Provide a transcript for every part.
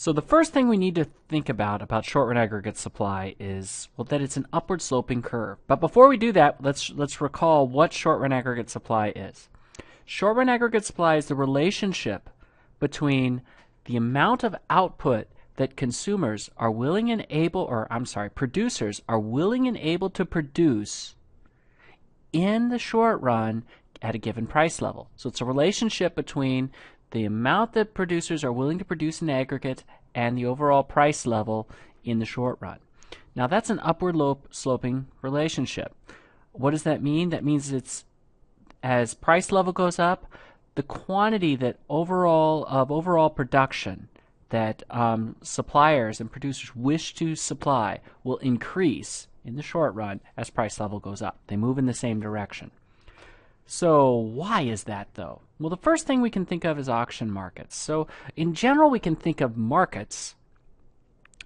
So the first thing we need to think about short-run aggregate supply is, well, that it's an upward sloping curve. But before we do that, let's recall what short-run aggregate supply is. Short-run aggregate supply is the relationship between the amount of output that consumers are willing and able, producers are willing and able to produce in the short run at a given price level. So it's a relationship between the amount that producers are willing to produce in aggregate and the overall price level in the short run. Now that's an upward sloping relationship. What does that mean? That means it's as price level goes up, the quantity that overall production that suppliers and producers wish to supply will increase in the short run as price level goes up. They move in the same direction. So why is that, though? Well, the first thing we can think of is auction markets. So in general, we can think of markets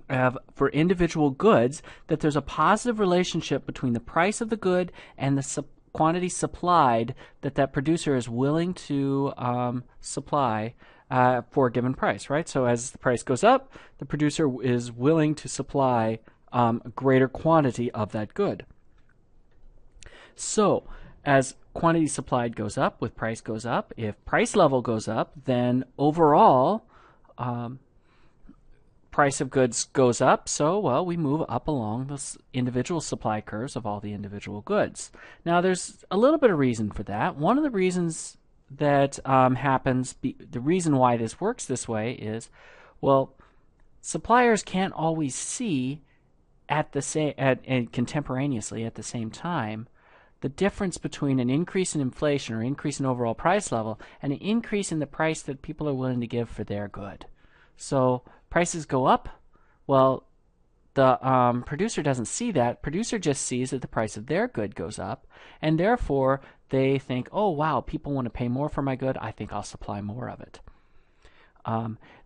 for individual goods, that there's a positive relationship between the price of the good and the quantity supplied that producer is willing to supply for a given price, right? So as the price goes up, the producer is willing to supply a greater quantity of that good. So as quantity supplied goes up, with price goes up, if price level goes up, then overall price of goods goes up. So, well, we move up along the individual supply curves of all the individual goods. Now, there's a little bit of reason for that. One of the reasons that the reason why this works this way is, well, suppliers can't always see contemporaneously at the same time the difference between an increase in inflation or increase in overall price level and an increase in the price that people are willing to give for their good. So prices go up. Well, the producer doesn't see that. Producer just sees that the price of their good goes up, and therefore they think, oh, wow, people want to pay more for my good. I think I'll supply more of it.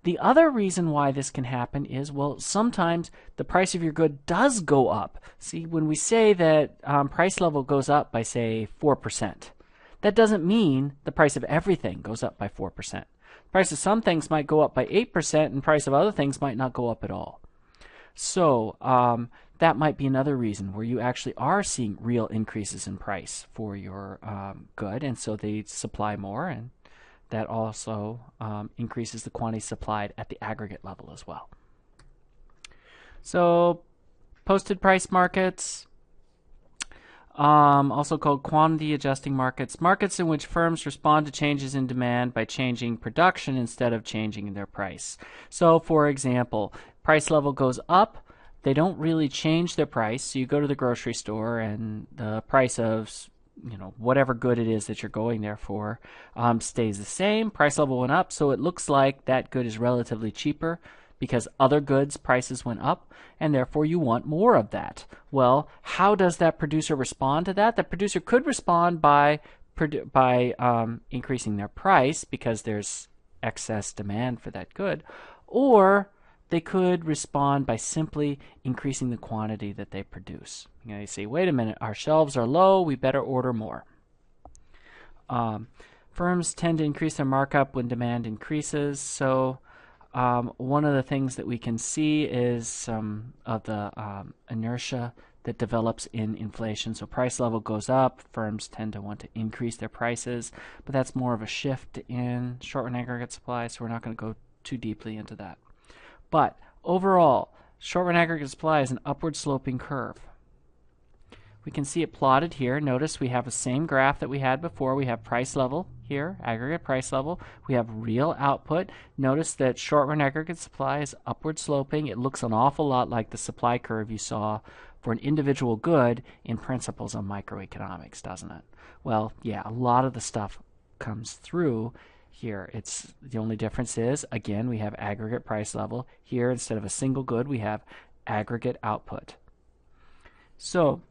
The other reason why this can happen is, well, sometimes the price of your good does go up. See, when we say that price level goes up by, say, 4%, that doesn't mean the price of everything goes up by 4%. The price of some things might go up by 8%, and the price of other things might not go up at all. So that might be another reason where you actually are seeing real increases in price for your good, and so they supply more, and that also increases the quantity supplied at the aggregate level as well. So posted price markets, also called quantity adjusting markets, markets in which firms respond to changes in demand by changing production instead of changing their price. So for example, price level goes up, they don't really change their price. So you go to the grocery store and the price of whatever good it is that you're going there for stays the same. Price level went up, so it looks like that good is relatively cheaper because other goods prices went up, and therefore you want more of that. Well, how does that producer respond to that? That producer could respond by increasing their price because there's excess demand for that good, or they could respond by simply increasing the quantity that they produce. You say, wait a minute, our shelves are low, we better order more. Firms tend to increase their markup when demand increases. So one of the things that we can see is some of the inertia that develops in inflation. So price level goes up, firms tend to want to increase their prices, but that's more of a shift in short-run aggregate supply, so we're not going to go too deeply into that. But overall, short-run aggregate supply is an upward sloping curve. We can see it plotted here. Notice we have the same graph that we had before. We have price level here, aggregate price level. We have real output. Notice that short-run aggregate supply is upward sloping. It looks an awful lot like the supply curve you saw for an individual good in Principles on Microeconomics, doesn't it? Well, yeah, a lot of the stuff comes through here. It's the only difference is, again, we have aggregate price level. Here, instead of a single good, we have aggregate output. So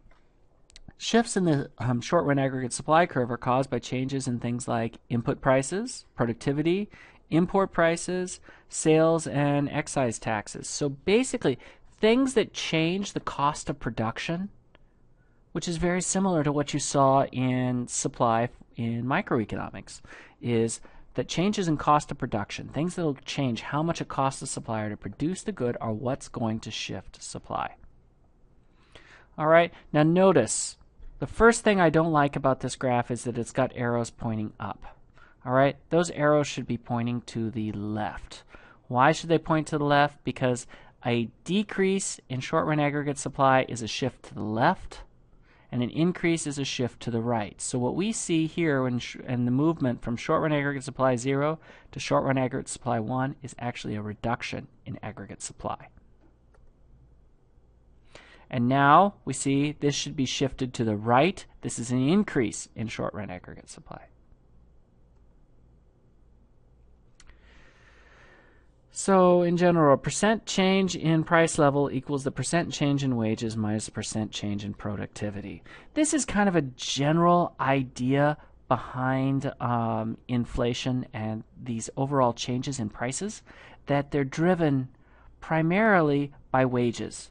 shifts in the short-run aggregate supply curve are caused by changes in things like input prices, productivity, import prices, sales, and excise taxes. So basically, things that change the cost of production, which is very similar to what you saw in supply in microeconomics, is that changes in cost of production, things that will change how much it costs the supplier to produce the good, are what's going to shift supply. All right, now notice, the first thing I don't like about this graph is that it's got arrows pointing up. All right, those arrows should be pointing to the left. Why should they point to the left? Because a decrease in short-run aggregate supply is a shift to the left, and an increase is a shift to the right. So what we see here in the movement from short-run aggregate supply 0 to short-run aggregate supply 1 is actually a reduction in aggregate supply. And now we see this should be shifted to the right. This is an increase in short-run aggregate supply. So in general, a percent change in price level equals the percent change in wages minus the percent change in productivity. This is kind of a general idea behind inflation and these overall changes in prices, that they're driven primarily by wages.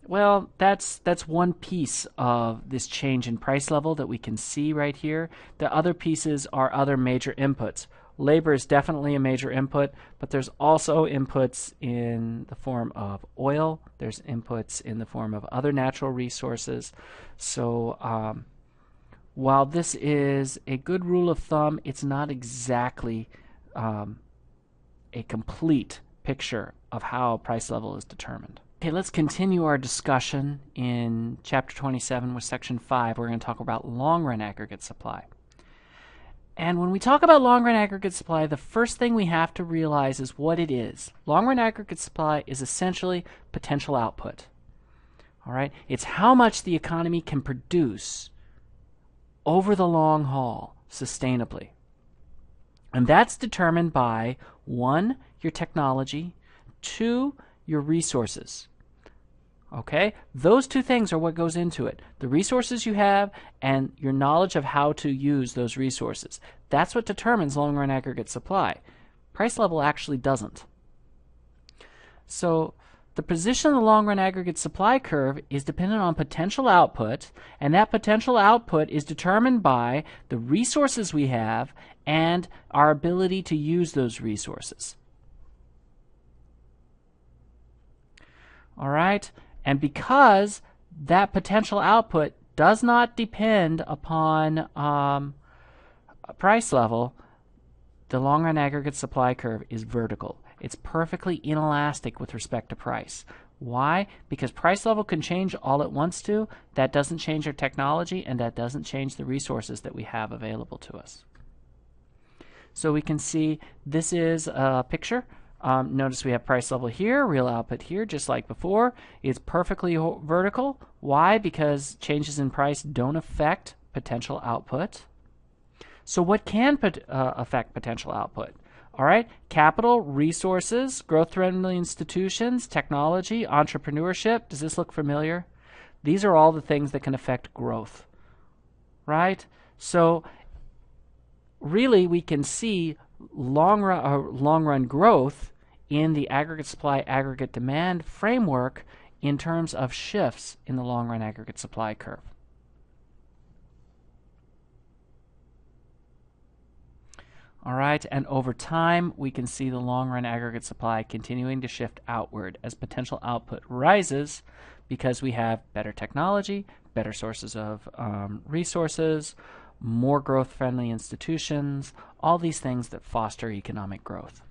Well, that's one piece of this change in price level that we can see right here. The other pieces are other major inputs. Labor is definitely a major input, but there's also inputs in the form of oil. There's inputs in the form of other natural resources. So while this is a good rule of thumb, it's not exactly a complete picture of how price level is determined. Okay, let's continue our discussion in Chapter 27 with Section 5. We're going to talk about long-run aggregate supply. And when we talk about long-run aggregate supply, the first thing we have to realize is what it is. Long-run aggregate supply is essentially potential output. All right? It's how much the economy can produce over the long haul sustainably. And that's determined by 1, your technology, 2, your resources. Okay? Those two things are what goes into it. The resources you have and your knowledge of how to use those resources. That's what determines long-run aggregate supply. Price level actually doesn't. So the position of the long-run aggregate supply curve is dependent on potential output, and that potential output is determined by the resources we have and our ability to use those resources. All right? And because that potential output does not depend upon price level, the long-run aggregate supply curve is vertical. It's perfectly inelastic with respect to price. Why? Because price level can change all it wants to. That doesn't change our technology, and that doesn't change the resources that we have available to us. So we can see this is a picture. Notice we have price level here, real output here, just like before. It's perfectly vertical. Why? Because changes in price don't affect potential output. So what can affect potential output? All right, capital, resources, growth-friendly institutions, technology, entrepreneurship. Does this look familiar? These are all the things that can affect growth, right? So really we can see long run growth in the aggregate supply, aggregate demand framework in terms of shifts in the long run aggregate supply curve. All right, and over time we can see the long run aggregate supply continuing to shift outward as potential output rises because we have better technology, better sources of resources, more growth-friendly institutions, all these things that foster economic growth.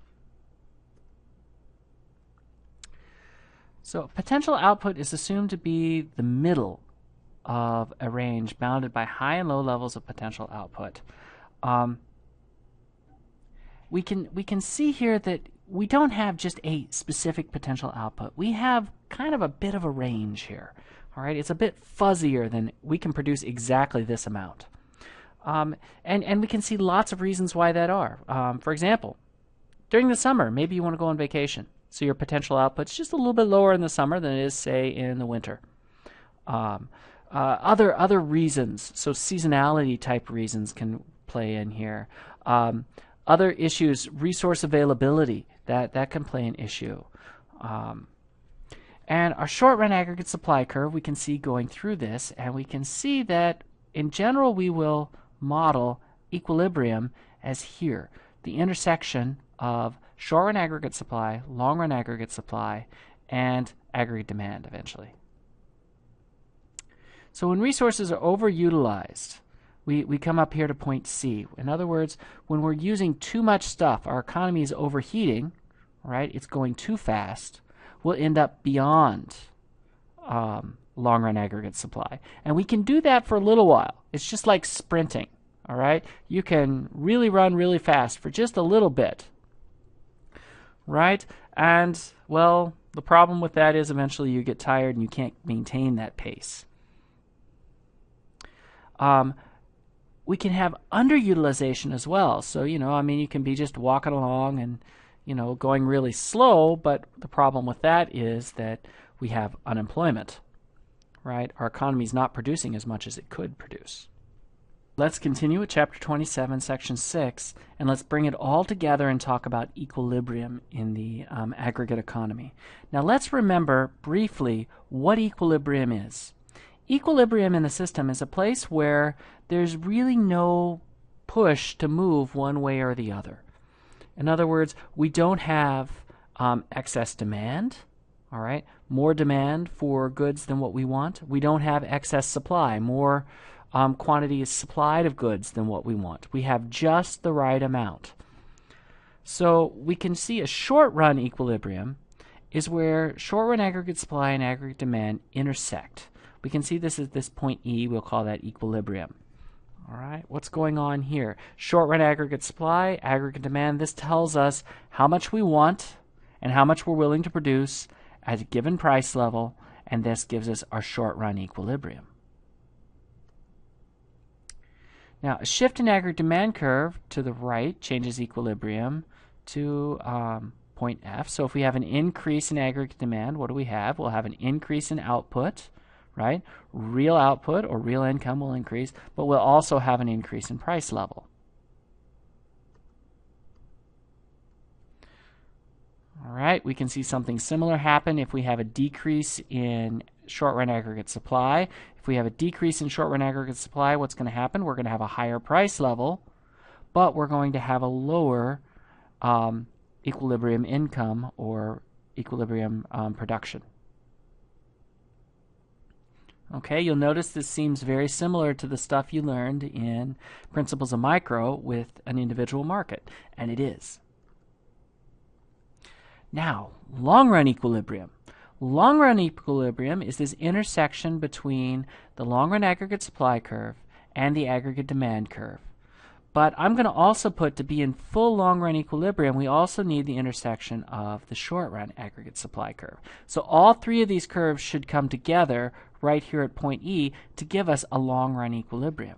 So potential output is assumed to be the middle of a range bounded by high and low levels of potential output. We can see here that we don't have just a specific potential output. We have kind of a bit of a range here. All right, it's a bit fuzzier than we can produce exactly this amount. And we can see lots of reasons why that are. For example, during the summer, maybe you want to go on vacation. So your potential output's just a little bit lower in the summer than it is, say, in the winter. Other reasons, so seasonality type reasons can play in here. Other issues, resource availability, that can play an issue. And our short-run aggregate supply curve, we can see going through this, and we can see that in general we will model equilibrium as here. the intersection of short-run aggregate supply, long-run aggregate supply, and aggregate demand eventually. So when resources are overutilized, we come up here to point C. In other words, when we're using too much stuff, our economy is overheating, right? It's going too fast. We'll end up beyond long-run aggregate supply. And we can do that for a little while. It's just like sprinting, all right? You can really run really fast for just a little bit, right? And, well, the problem with that is eventually you get tired and you can't maintain that pace. We can have underutilization as well. So, you can be just walking along and, going really slow, but the problem with that is that we have unemployment, right? Our economy is not producing as much as it could produce. Let's continue with Chapter 27, Section 6, and let's bring it all together and talk about equilibrium in the aggregate economy. Now, let's remember briefly what equilibrium is. Equilibrium in the system is a place where there's really no push to move one way or the other. In other words, we don't have excess demand, all right? More demand for goods than what we want. We don't have excess supply, more quantity is supplied of goods than what we want. We have just the right amount. So we can see a short-run equilibrium is where short-run aggregate supply and aggregate demand intersect. We can see this as this point E. We'll call that equilibrium. All right, what's going on here? Short-run aggregate supply, aggregate demand. This tells us how much we want and how much we're willing to produce at a given price level, and this gives us our short-run equilibrium. Now, a shift in aggregate demand curve to the right changes equilibrium to point F. So if we have an increase in aggregate demand, what do we have? We'll have an increase in output, right? Real output or real income will increase, but we'll also have an increase in price level. All right, we can see something similar happen if we have a decrease in short-run aggregate supply. If we have a decrease in short-run aggregate supply, what's going to happen? We're going to have a higher price level, but we're going to have a lower equilibrium income or equilibrium production. Okay, you'll notice this seems very similar to the stuff you learned in Principles of Micro with an individual market, and it is. Now, long-run equilibrium. Long-run equilibrium is this intersection between the long-run aggregate supply curve and the aggregate demand curve. But I'm going to also put, to be in full long-run equilibrium, we also need the intersection of the short-run aggregate supply curve. So all three of these curves should come together right here at point E to give us a long-run equilibrium.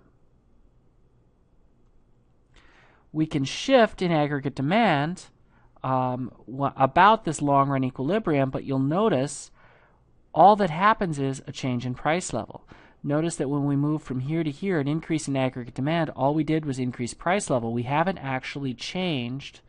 We can shift in aggregate demand about this long-run equilibrium, but you'll notice all that happens is a change in price level. Notice that when we move from here to here, an increase in aggregate demand, all we did was increase price level. We haven't actually changed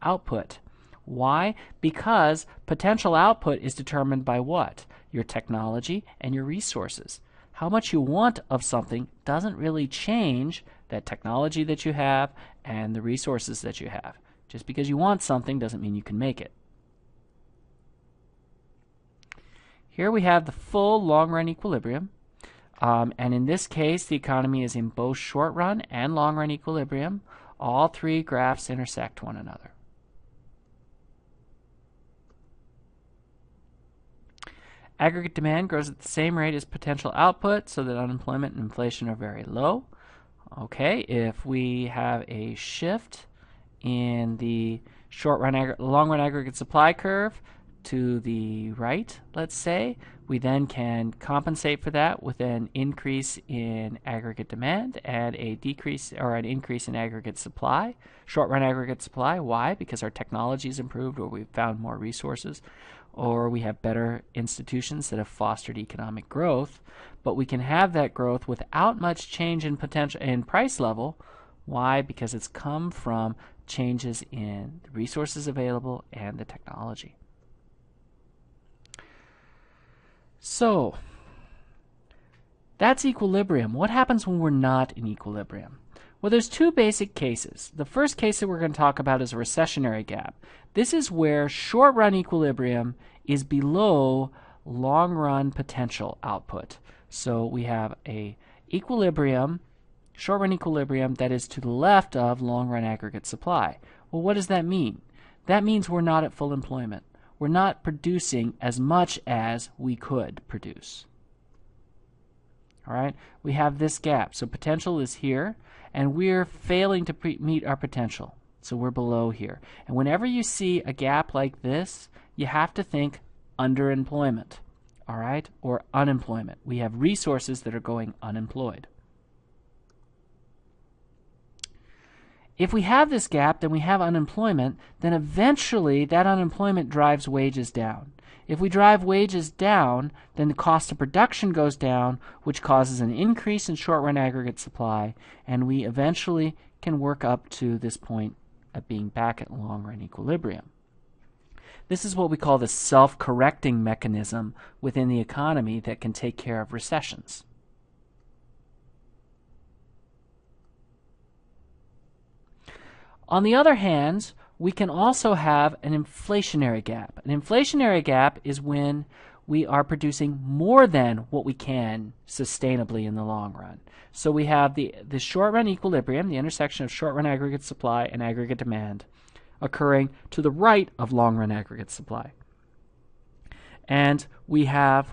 output. Why? Because potential output is determined by what? Your technology and your resources. How much you want of something doesn't really change that technology that you have and the resources that you have. Just because you want something doesn't mean you can make it. Here we have the full long-run equilibrium. And in this case, the economy is in both short-run and long-run equilibrium. All three graphs intersect one another. Aggregate demand grows at the same rate as potential output, so that unemployment and inflation are very low. Okay, if we have a shift in the long-run aggregate supply curve to the right, let's say, we then can compensate for that with an increase in aggregate demand and a decrease or an increase in aggregate supply, short-run aggregate supply. Why? Because our technology has improved, or we've found more resources, or we have better institutions that have fostered economic growth. But we can have that growth without much change in potential in price level. Why? Because it's come from changes in the resources available and the technology. So, that's equilibrium. What happens when we're not in equilibrium? Well, there's two basic cases. The first case that we're going to talk about is a recessionary gap. This is where short-run equilibrium is below long-run potential output. So we have a equilibrium, short-run equilibrium, that is to the left of long-run aggregate supply. Well, what does that mean? That means we're not at full employment. We're not producing as much as we could produce. All right, we have this gap. So potential is here, and we're failing to meet our potential. So we're below here. And whenever you see a gap like this, you have to think underemployment, all right, or unemployment. We have resources that are going unemployed. If we have this gap, then we have unemployment, then eventually that unemployment drives wages down. If we drive wages down, then the cost of production goes down, which causes an increase in short-run aggregate supply, and we eventually can work up to this point of being back at long-run equilibrium. This is what we call the self-correcting mechanism within the economy that can take care of recessions. On the other hand, we can also have an inflationary gap. An inflationary gap is when we are producing more than what we can sustainably in the long run. So we have the short-run equilibrium, the intersection of short-run aggregate supply and aggregate demand, occurring to the right of long-run aggregate supply. And we have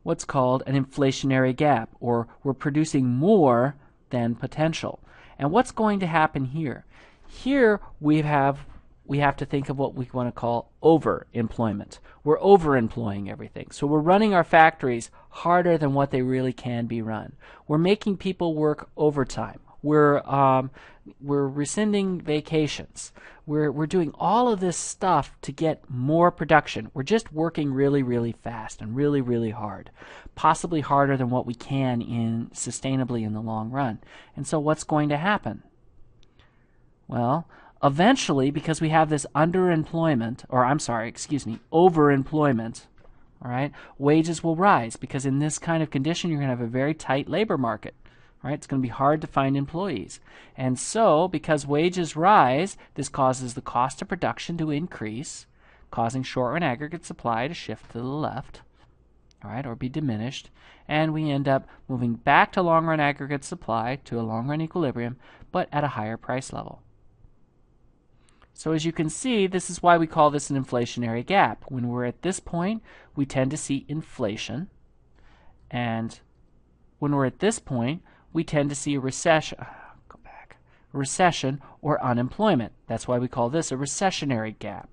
what's called an inflationary gap, or we're producing more than potential. And what's going to happen here? Here we have to think of what we want to call overemployment. We're overemploying everything. So we're running our factories harder than what they really can be run. We're making people work overtime. We're rescinding vacations. We're doing all of this stuff to get more production. We're just working really, really fast and really, really hard, possibly harder than what we can sustainably in the long run. And so what's going to happen? Well, eventually, because we have this overemployment, all right, wages will rise, because in this kind of condition, you're going to have a very tight labor market. Right? It's going to be hard to find employees. And so, because wages rise, this causes the cost of production to increase, causing short-run aggregate supply to shift to the left, all right, or be diminished. And we end up moving back to long-run aggregate supply, to a long-run equilibrium, but at a higher price level. So as you can see, this is why we call this an inflationary gap. When we're at this point, we tend to see inflation. And when we're at this point, we tend to see a recession. Recession or unemployment. That's why we call this a recessionary gap.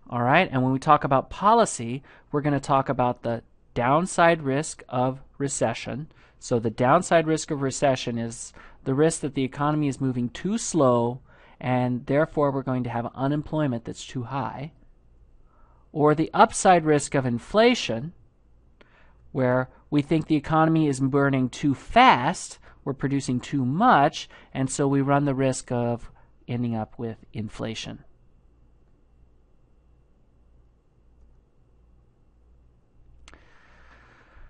All right, and when we talk about policy, we're going to talk about the downside risk of recession. So the downside risk of recession is the risk that the economy is moving too slow, and therefore we're going to have unemployment that's too high. Or the upside risk of inflation, where we think the economy is burning too fast, we're producing too much, and so we run the risk of ending up with inflation.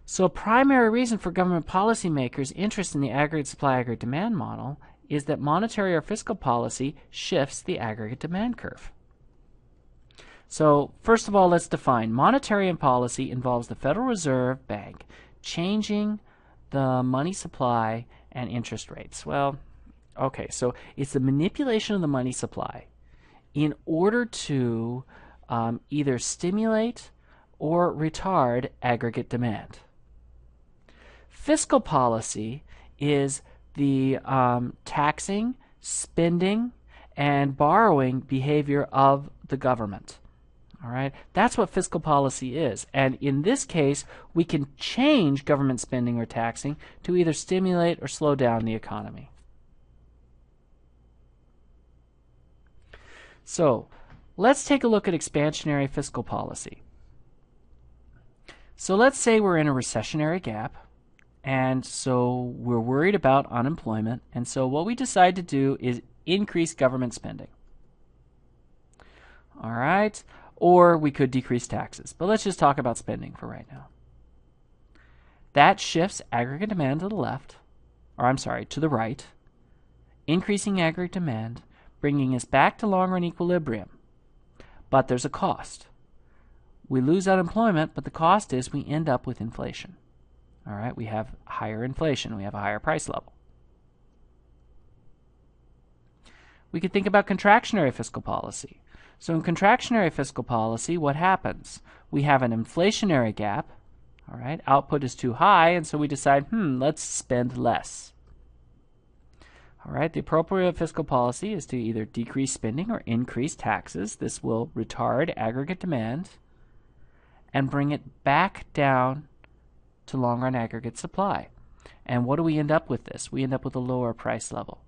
So a primary reason for government policymakers' interest in the aggregate supply aggregate demand model is that monetary or fiscal policy shifts the aggregate demand curve. So first of all, let's define. Monetary policy involves the Federal Reserve Bank changing the money supply and interest rates. Well, okay, so it's the manipulation of the money supply in order to either stimulate or retard aggregate demand. Fiscal policy is the taxing, spending, and borrowing behavior of the government. All right, that's what fiscal policy is. And in this case, we can change government spending or taxing to either stimulate or slow down the economy. So let's take a look at expansionary fiscal policy. So let's say we're in a recessionary gap, and so we're worried about unemployment, and so what we decide to do is increase government spending. All right, or we could decrease taxes, but let's just talk about spending for right now. That shifts aggregate demand to the left, to the right, increasing aggregate demand, bringing us back to long-run equilibrium. But there's a cost. We lose unemployment, but the cost is we end up with inflation. All right, we have higher inflation. We have a higher price level. We could think about contractionary fiscal policy. So in contractionary fiscal policy, what happens? We have an inflationary gap. All right, output is too high, and so we decide, let's spend less. All right, the appropriate fiscal policy is to either decrease spending or increase taxes. This will retard aggregate demand and bring it back down to long-run aggregate supply. And what do we end up with this? We end up with a lower price level.